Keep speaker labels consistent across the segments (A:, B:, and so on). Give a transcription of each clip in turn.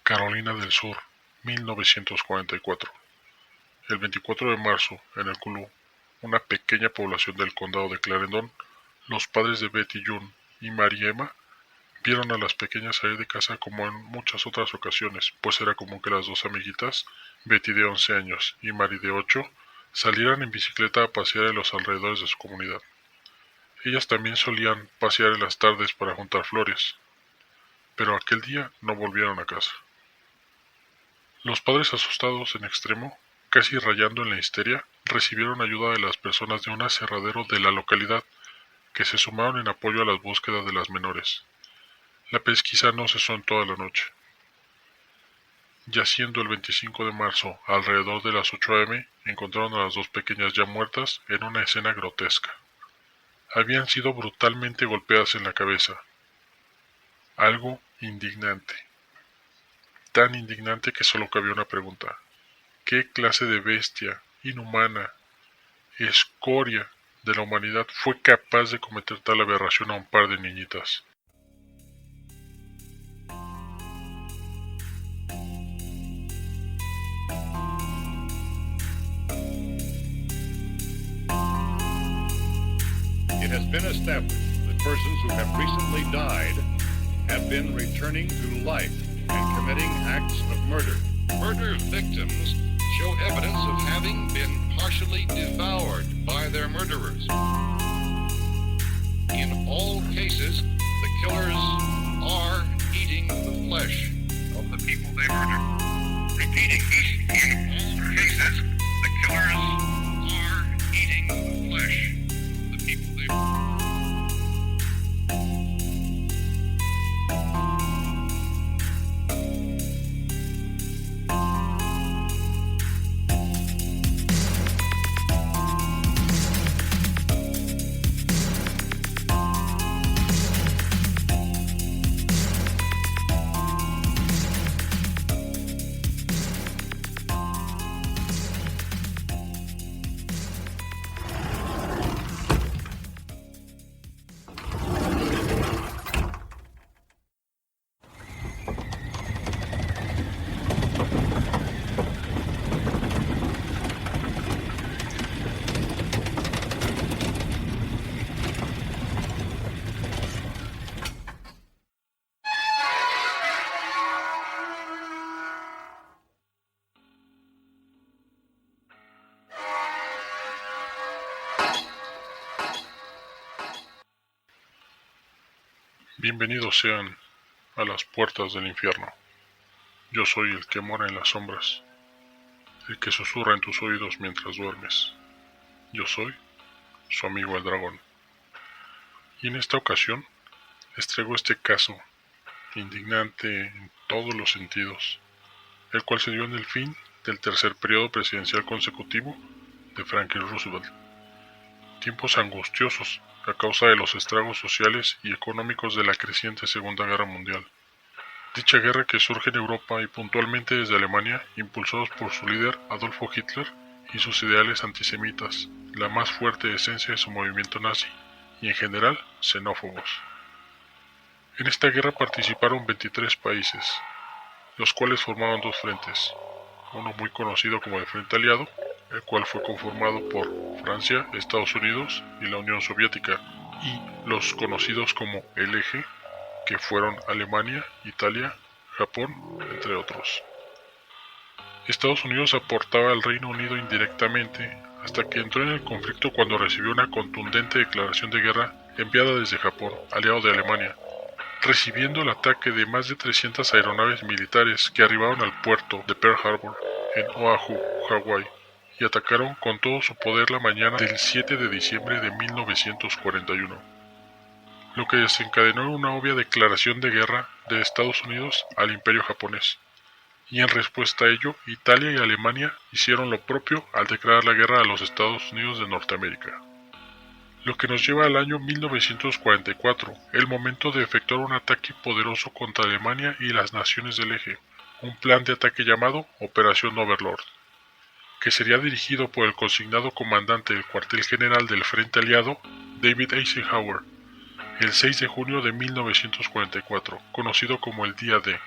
A: Carolina del Sur, 1944. El 24 de marzo, en el Kulu, una pequeña población del condado de Clarendon, los padres de Betty June y Mary Emma vieron a las pequeñas salir de casa como en muchas otras ocasiones, pues era común que las dos amiguitas, Betty de 11 años y Mary de 8, salieran en bicicleta a pasear en los alrededores de su comunidad. Ellas también solían pasear en las tardes para juntar flores, pero aquel día no volvieron a casa. Los padres, asustados en extremo, casi rayando en la histeria, recibieron ayuda de las personas de un aserradero de la localidad, que se sumaron en apoyo a las búsquedas de las menores. La pesquisa no cesó en toda la noche. Ya siendo el 25 de marzo, alrededor de las 8 am, encontraron a las dos pequeñas ya muertas en una escena grotesca. Habían sido brutalmente golpeadas en la cabeza. Algo indignante. Tan indignante que solo cabía una pregunta. ¿Qué clase de bestia, inhumana, escoria de la humanidad fue capaz de cometer tal aberración a un par de niñitas?
B: It has been established that persons who have recently died have been returning to life and committing acts of murder. Murder victims show evidence of having been partially devoured by their murderers. In all cases, the killers are eating the flesh of the people they murdered. Repeating, in all cases, the killers are eating the flesh of the people they murdered.
A: Bienvenidos sean a las puertas del infierno. Yo soy el que mora en las sombras, el que susurra en tus oídos mientras duermes. Yo soy su amigo el dragón. Y en esta ocasión les traigo este caso indignante en todos los sentidos, el cual se dio en el fin del tercer periodo presidencial consecutivo de Franklin Roosevelt. Tiempos angustiosos a causa de los estragos sociales y económicos de la creciente Segunda Guerra Mundial. Dicha guerra, que surge en Europa y puntualmente desde Alemania, impulsados por su líder Adolfo Hitler y sus ideales antisemitas, la más fuerte esencia de su movimiento nazi, y en general xenófobos. En esta guerra participaron 23 países, los cuales formaban dos frentes, uno muy conocido como el Frente Aliado, el cual fue conformado por Francia, Estados Unidos y la Unión Soviética, y los conocidos como el Eje, que fueron Alemania, Italia, Japón, entre otros. Estados Unidos aportaba al Reino Unido indirectamente hasta que entró en el conflicto cuando recibió una contundente declaración de guerra enviada desde Japón, aliado de Alemania, recibiendo el ataque de más de 300 aeronaves militares que arribaron al puerto de Pearl Harbor en Oahu, Hawái, y atacaron con todo su poder la mañana del 7 de diciembre de 1941, lo que desencadenó en una obvia declaración de guerra de Estados Unidos al Imperio japonés. Y en respuesta a ello, Italia y Alemania hicieron lo propio al declarar la guerra a los Estados Unidos de Norteamérica. Lo que nos lleva al año 1944, el momento de efectuar un ataque poderoso contra Alemania y las naciones del Eje, un plan de ataque llamado Operación Overlord, que sería dirigido por el consignado comandante del cuartel general del Frente Aliado, David Eisenhower, el 6 de junio de 1944, conocido como el Día D,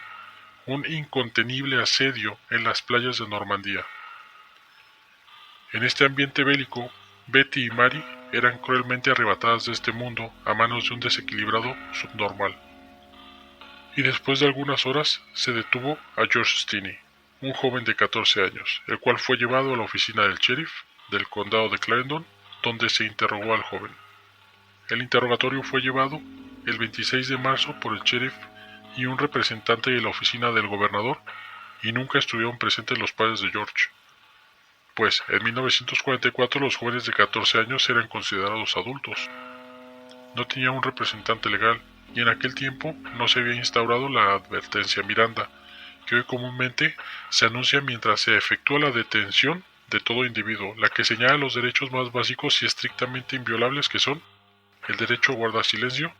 A: un incontenible asedio en las playas de Normandía. En este ambiente bélico, Betty y Mary eran cruelmente arrebatadas de este mundo a manos de un desequilibrado subnormal. Y después de algunas horas se detuvo a George Stinney, un joven de 14 años, el cual fue llevado a la oficina del sheriff del condado de Clarendon, donde se interrogó al joven. El interrogatorio fue llevado el 26 de marzo por el sheriff y un representante de la oficina del gobernador, y nunca estuvieron presentes los padres de George, pues en 1944 los jóvenes de 14 años eran considerados adultos. No tenía un representante legal, y en aquel tiempo no se había instaurado la advertencia Miranda, que hoy comúnmente se anuncia mientras se efectúa la detención de todo individuo, la que señala los derechos más básicos y estrictamente inviolables, que son el derecho a guardar silencio,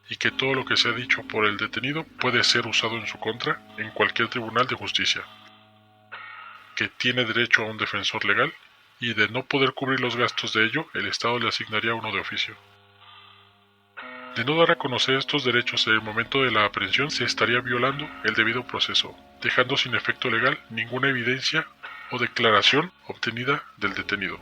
A: y que todo lo que sea dicho por el detenido puede ser usado en su contra en cualquier tribunal de justicia, que tiene derecho a un defensor legal, y de no poder cubrir los gastos de ello, el Estado le asignaría uno de oficio. De no dar a conocer estos derechos en el momento de la aprehensión, se estaría violando el debido proceso, dejando sin efecto legal ninguna evidencia o declaración obtenida del detenido.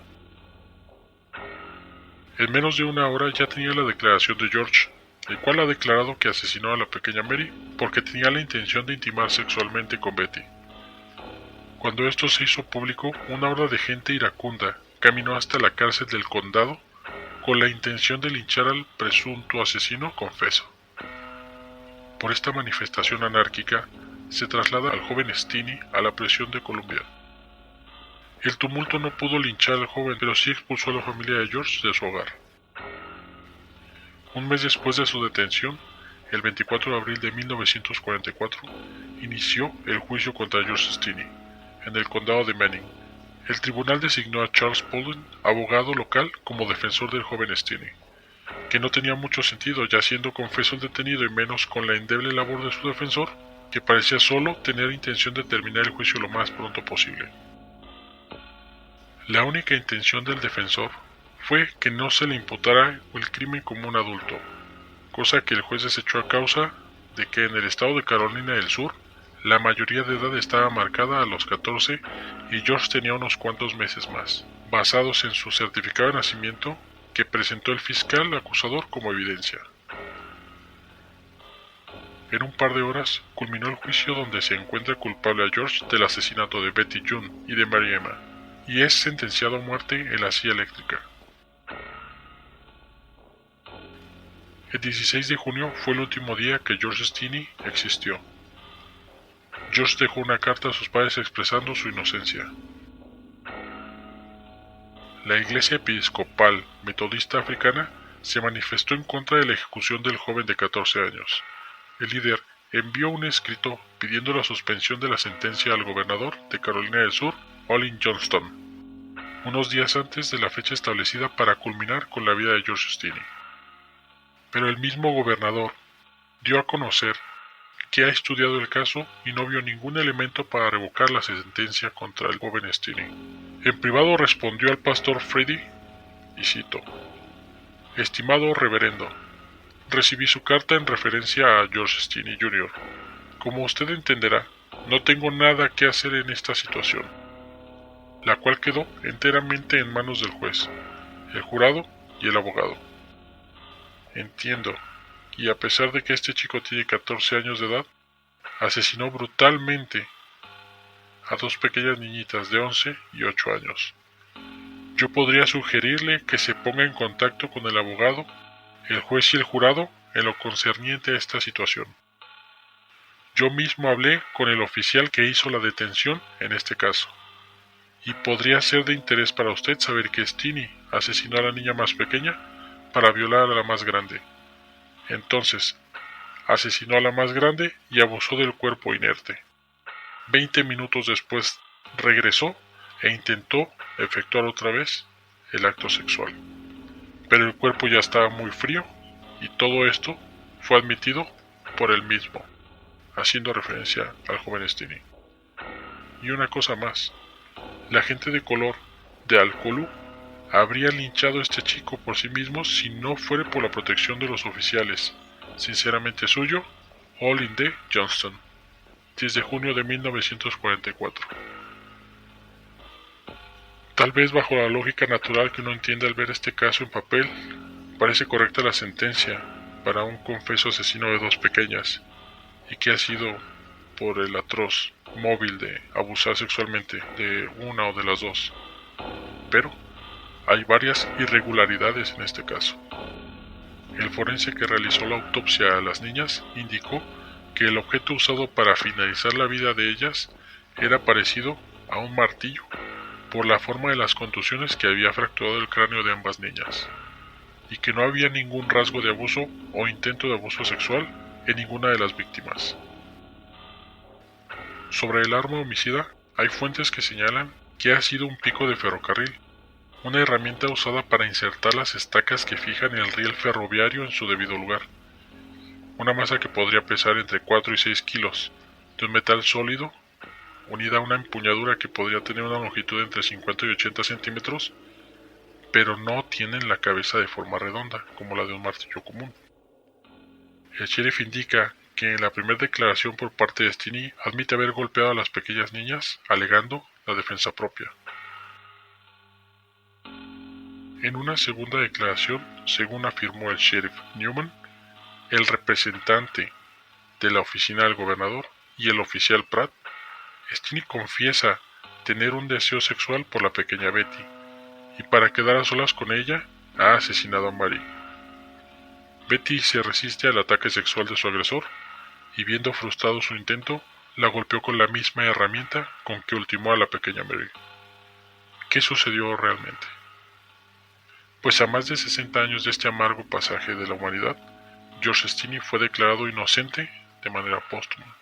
A: En menos de una hora ya tenía la declaración de George, el cual ha declarado que asesinó a la pequeña Mary porque tenía la intención de intimar sexualmente con Betty. Cuando esto se hizo público, una horda de gente iracunda caminó hasta la cárcel del condado con la intención de linchar al presunto asesino confeso. Por esta manifestación anárquica, se traslada al joven Stinney a la prisión de Columbia. El tumulto no pudo linchar al joven, pero sí expulsó a la familia de George de su hogar. Un mes después de su detención, el 24 de abril de 1944, inició el juicio contra George Stinney, en el condado de Manning. El tribunal designó a Charles Poulin, abogado local, como defensor del joven Stinney, que no tenía mucho sentido, ya siendo confeso el detenido y menos con la endeble labor de su defensor, que parecía solo tener intención de terminar el juicio lo más pronto posible. La única intención del defensor fue que no se le imputara el crimen como un adulto, cosa que el juez desechó a causa de que en el estado de Carolina del Sur la mayoría de edad estaba marcada a los 14 y George tenía unos cuantos meses más, basados en su certificado de nacimiento que presentó el fiscal acusador como evidencia. En un par de horas culminó el juicio, donde se encuentra culpable a George del asesinato de Betty June y de Mary Emma, y es sentenciado a muerte en la silla eléctrica. El 16 de junio fue el último día que George Stinney existió. George dejó una carta a sus padres expresando su inocencia. La Iglesia Episcopal Metodista Africana se manifestó en contra de la ejecución del joven de 14 años. El líder envió un escrito pidiendo la suspensión de la sentencia al gobernador de Carolina del Sur, Olin Johnston, unos días antes de la fecha establecida para culminar con la vida de George Stinney. Pero el mismo gobernador dio a conocer que ha estudiado el caso y no vio ningún elemento para revocar la sentencia contra el joven Stinney. En privado respondió al pastor Freddy, y cito: «Estimado reverendo, recibí su carta en referencia a George Stinney Jr. Como usted entenderá, no tengo nada que hacer en esta situación, la cual quedó enteramente en manos del juez, el jurado y el abogado. Entiendo, y a pesar de que este chico tiene 14 años de edad, asesinó brutalmente a dos pequeñas niñitas de 11 y 8 años. Yo podría sugerirle que se ponga en contacto con el abogado, el juez y el jurado en lo concerniente a esta situación. Yo mismo hablé con el oficial que hizo la detención en este caso, y podría ser de interés para usted saber que Stinney asesinó a la niña más pequeña para violar a la más grande. Entonces, asesinó a la más grande y abusó del cuerpo inerte. 20 minutos después regresó e intentó efectuar otra vez el acto sexual. Pero el cuerpo ya estaba muy frío y todo esto fue admitido por él mismo, haciendo referencia al joven Stinney. Y una cosa más, la gente de color de Alcolu habría linchado a este chico por sí mismo si no fuera por la protección de los oficiales. Sinceramente suyo, Olin D. Johnston. 10 de junio de 1944. Tal vez bajo la lógica natural que uno entiende al ver este caso en papel, parece correcta la sentencia para un confeso asesino de 2 pequeñas, y que ha sido por el atroz móvil de abusar sexualmente de una o de las dos. Pero hay varias irregularidades en este caso. El forense que realizó la autopsia a las niñas indicó que el objeto usado para finalizar la vida de ellas era parecido a un martillo, por la forma de las contusiones que había fracturado el cráneo de ambas niñas, y que no había ningún rasgo de abuso o intento de abuso sexual en ninguna de las víctimas. Sobre el arma homicida, hay fuentes que señalan que ha sido un pico de ferrocarril, una herramienta usada para insertar las estacas que fijan el riel ferroviario en su debido lugar. Una masa que podría pesar entre 4 y 6 kilos, de un metal sólido, unida a una empuñadura que podría tener una longitud de entre 50 y 80 centímetros, pero no tienen la cabeza de forma redonda, como la de un martillo común. El sheriff indica que en la primera declaración por parte de Stinney admite haber golpeado a las pequeñas niñas, alegando la defensa propia. En una segunda declaración, según afirmó el sheriff Newman, el representante de la oficina del gobernador y el oficial Pratt, Stinney confiesa tener un deseo sexual por la pequeña Betty, y para quedar a solas con ella, ha asesinado a Mary. Betty se resiste al ataque sexual de su agresor, y viendo frustrado su intento, la golpeó con la misma herramienta con que ultimó a la pequeña Mary. ¿Qué sucedió realmente? Pues a más de 60 años de este amargo pasaje de la humanidad, George Stinney fue declarado inocente de manera póstuma.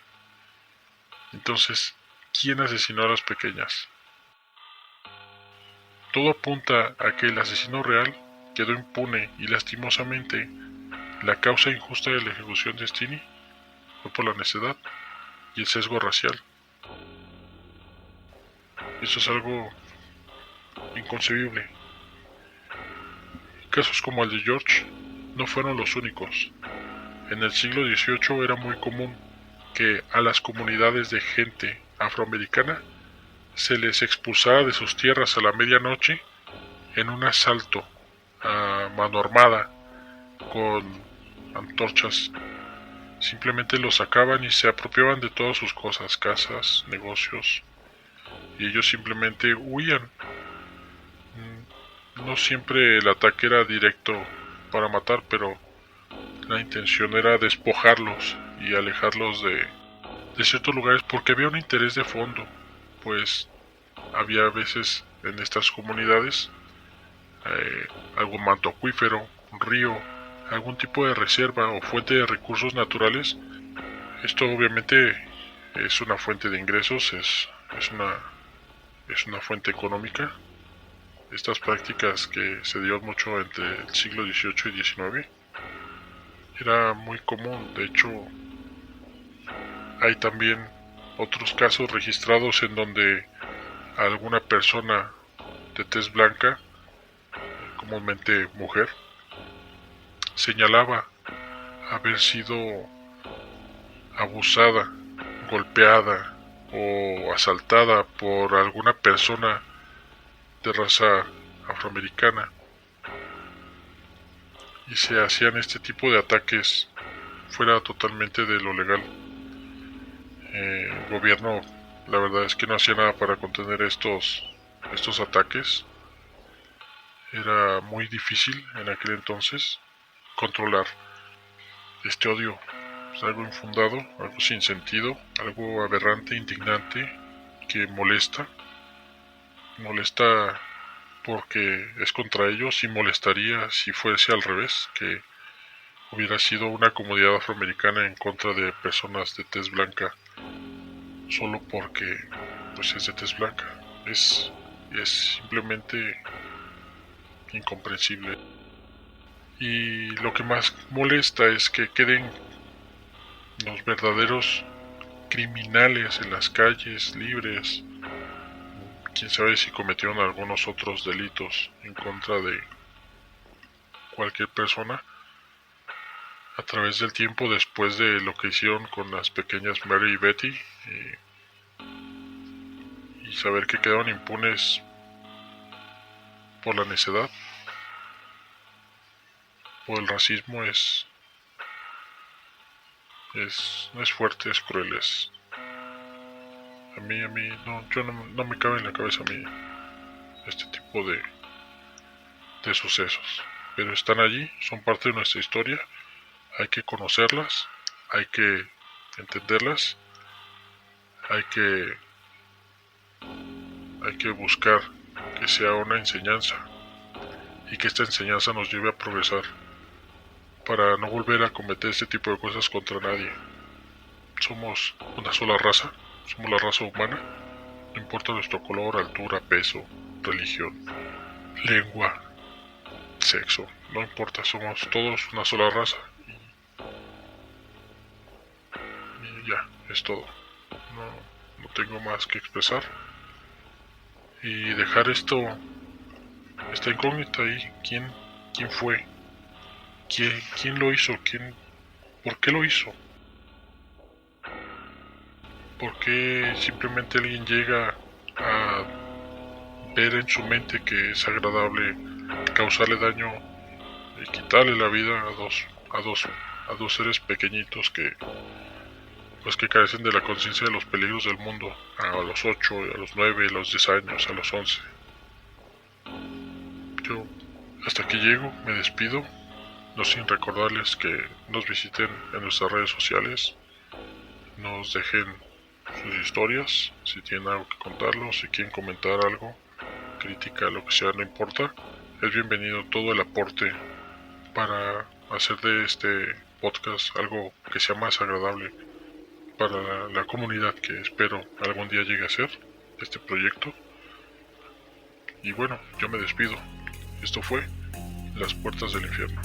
A: Entonces, ¿quién asesinó a las pequeñas? Todo apunta a que el asesino real quedó impune y lastimosamente la causa injusta de la ejecución de Stinney fue por la necedad y el sesgo racial. Eso es algo inconcebible. Casos como el de George no fueron los únicos. En el siglo XVIII era muy común que a las comunidades de gente afroamericana se les expulsara de sus tierras a la medianoche en un asalto a mano armada con antorchas. Simplemente los sacaban y se apropiaban de todas sus cosas, casas, negocios, y ellos simplemente huían. No siempre el ataque era directo para matar, pero la intención era despojarlos y alejarlos de ciertos lugares porque había un interés de fondo, pues había a veces en estas comunidades algún manto acuífero, un río, algún tipo de reserva o fuente de recursos naturales. Esto obviamente es una fuente de ingresos, es una fuente económica. Estas prácticas que se dieron mucho entre el siglo XVIII y XIX era muy común. De hecho, hay también otros casos registrados en donde alguna persona de tez blanca, comúnmente mujer, señalaba haber sido abusada, golpeada o asaltada por alguna persona de raza afroamericana, y se hacían este tipo de ataques fuera totalmente de lo legal. El gobierno, la verdad es que no hacía nada para contener estos ataques. Era muy difícil en aquel entonces controlar este odio. Es algo infundado, algo sin sentido, algo aberrante, indignante, que molesta porque es contra ellos, y molestaría si fuese al revés, que hubiera sido una comunidad afroamericana en contra de personas de tez blanca solo porque pues es de tez blanca. Es simplemente incomprensible. Y lo que más molesta es que queden los verdaderos criminales en las calles, libres. Quién sabe si cometieron algunos otros delitos en contra de cualquier persona, a través del tiempo, después de lo que hicieron con las pequeñas Mary y Betty, y saber que quedaron impunes por la necedad, por el racismo, es fuerte, es cruel, a mí, no me cabe en la cabeza a mí este tipo de sucesos, pero están allí, son parte de nuestra historia, hay que conocerlas, hay que entenderlas, hay que buscar que sea una enseñanza y que esta enseñanza nos lleve a progresar para no volver a cometer este tipo de cosas contra nadie. Somos una sola raza, somos la raza humana, no importa nuestro color, altura, peso, religión, lengua, sexo, no importa, somos todos una sola raza y ya, es todo. No tengo más que expresar y dejar esta incógnita ahí. ¿Quién fue? ¿Quién lo hizo? ¿Por qué lo hizo? ¿Por qué simplemente alguien llega a ver en su mente que es agradable causarle daño y quitarle la vida a dos seres pequeñitos que carecen de la conciencia de los peligros del mundo, a los 8, a los 9, a los 10 años, a los 11? Yo hasta aquí llego, me despido, no sin recordarles que nos visiten en nuestras redes sociales, nos dejen sus historias, si tienen algo que contarnos, si quieren comentar algo, crítica, lo que sea, no importa, es bienvenido todo el aporte para hacer de este podcast algo que sea más agradable para la comunidad que espero algún día llegue a ser este proyecto. Y bueno, yo me despido. Esto fue Las Puertas del Infierno.